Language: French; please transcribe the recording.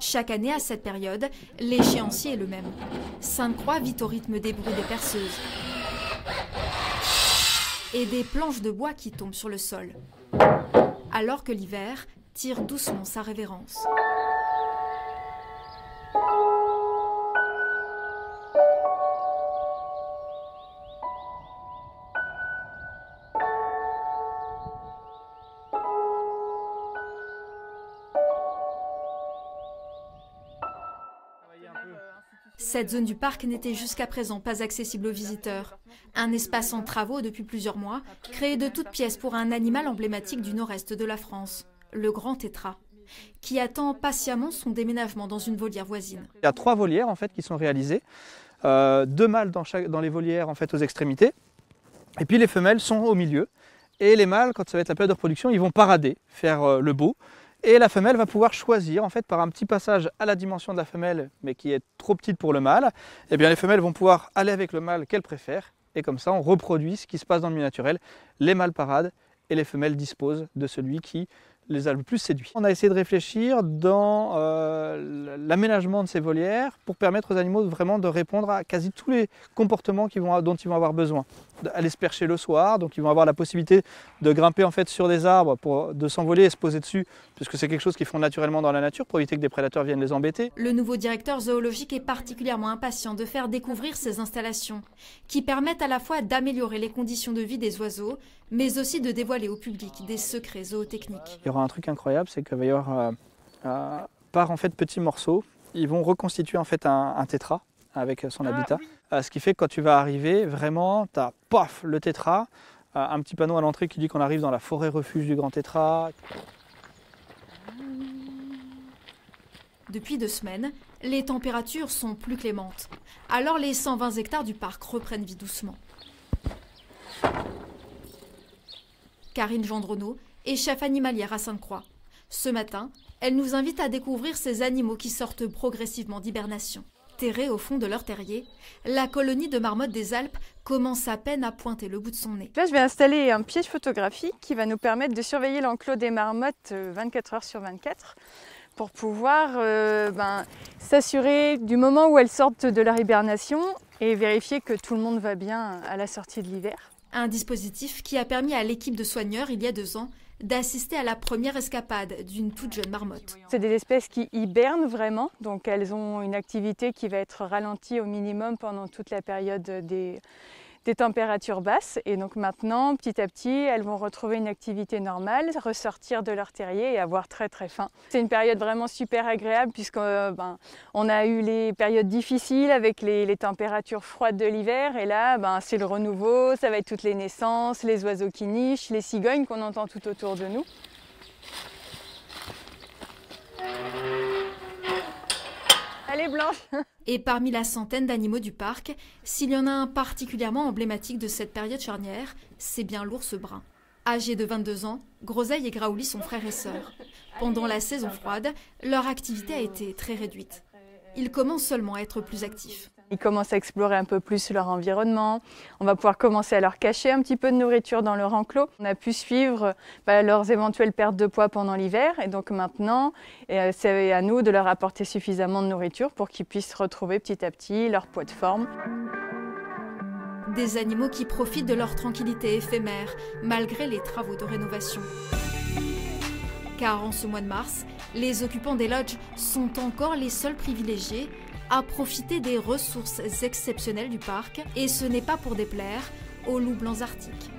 Chaque année, à cette période, l'échéancier est le même. Sainte-Croix vit au rythme des bruits des perceuses et des planches de bois qui tombent sur le sol, alors que l'hiver tire doucement sa révérence. Cette zone du parc n'était jusqu'à présent pas accessible aux visiteurs. Un espace en travaux depuis plusieurs mois, créé de toutes pièces pour un animal emblématique du nord-est de la France, le grand tétras, qui attend patiemment son déménagement dans une volière voisine. Il y a 3 volières en fait, qui sont réalisées, 2 mâles dans les volières en fait, aux extrémités, et puis les femelles sont au milieu. Et les mâles, quand ça va être la période de reproduction, ils vont parader, faire le beau. Et la femelle va pouvoir choisir, en fait, par un petit passage à la dimension de la femelle, mais qui est trop petite pour le mâle, eh bien les femelles vont pouvoir aller avec le mâle qu'elles préfèrent. Et comme ça, on reproduit ce qui se passe dans le milieu naturel. Les mâles paradent et les femelles disposent de celui qui les a le plus séduits. On a essayé de réfléchir dans l'aménagement de ces volières pour permettre aux animaux vraiment de répondre à quasi tous les comportements dont ils vont avoir besoin. Aller se percher le soir, donc ils vont avoir la possibilité de grimper en fait sur des arbres, de s'envoler et se poser dessus, puisque c'est quelque chose qu'ils font naturellement dans la nature pour éviter que des prédateurs viennent les embêter. Le nouveau directeur zoologique est particulièrement impatient de faire découvrir ces installations, qui permettent à la fois d'améliorer les conditions de vie des oiseaux, mais aussi de dévoiler au public des secrets zootechniques. Il y aura un truc incroyable, c'est qu'il va y avoir par en fait petits morceaux, ils vont reconstituer en fait un tétras avec son habitat. Oui. Ce qui fait que quand tu vas arriver, vraiment, tu as paf, le tétras, un petit panneau à l'entrée qui dit qu'on arrive dans la forêt refuge du grand tétras. Depuis 2 semaines, les températures sont plus clémentes. Alors les 120 hectares du parc reprennent vie doucement. Karine Gendronneau est chef animalière à Sainte-Croix. Ce matin, elle nous invite à découvrir ces animaux qui sortent progressivement d'hibernation. Terrés au fond de leur terrier, la colonie de marmottes des Alpes commence à peine à pointer le bout de son nez. Là, je vais installer un piège photographique qui va nous permettre de surveiller l'enclos des marmottes 24 heures sur 24 pour pouvoir s'assurer du moment où elles sortent de leur hibernation et vérifier que tout le monde va bien à la sortie de l'hiver. Un dispositif qui a permis à l'équipe de soigneurs, il y a 2 ans, d'assister à la première escapade d'une toute jeune marmotte. C'est des espèces qui hibernent vraiment, donc elles ont une activité qui va être ralentie au minimum pendant toute la période des températures basses. Et donc maintenant, petit à petit, elles vont retrouver une activité normale, ressortir de leur terrier et avoir très très faim. C'est une période vraiment super agréable puisqu'on a eu les périodes difficiles avec les températures froides de l'hiver. Et là, c'est le renouveau, ça va être toutes les naissances, les oiseaux qui nichent, les cigognes qu'on entend tout autour de nous. Elle est blanche. Et parmi la centaine d'animaux du parc, s'il y en a un particulièrement emblématique de cette période charnière, c'est bien l'ours brun. Âgés de 22 ans, Groseille et Graouli sont frères et sœurs. Pendant la saison froide, leur activité a été très réduite. Ils commencent seulement à être plus actifs. Ils commencent à explorer un peu plus leur environnement. On va pouvoir commencer à leur cacher un petit peu de nourriture dans leur enclos. On a pu suivre leurs éventuelles pertes de poids pendant l'hiver. Et donc maintenant, c'est à nous de leur apporter suffisamment de nourriture pour qu'ils puissent retrouver petit à petit leur poids de forme. Des animaux qui profitent de leur tranquillité éphémère, malgré les travaux de rénovation. Car en ce mois de mars, les occupants des lodges sont encore les seuls privilégiés à profiter des ressources exceptionnelles du parc, et ce n'est pas pour déplaire aux loups blancs arctiques.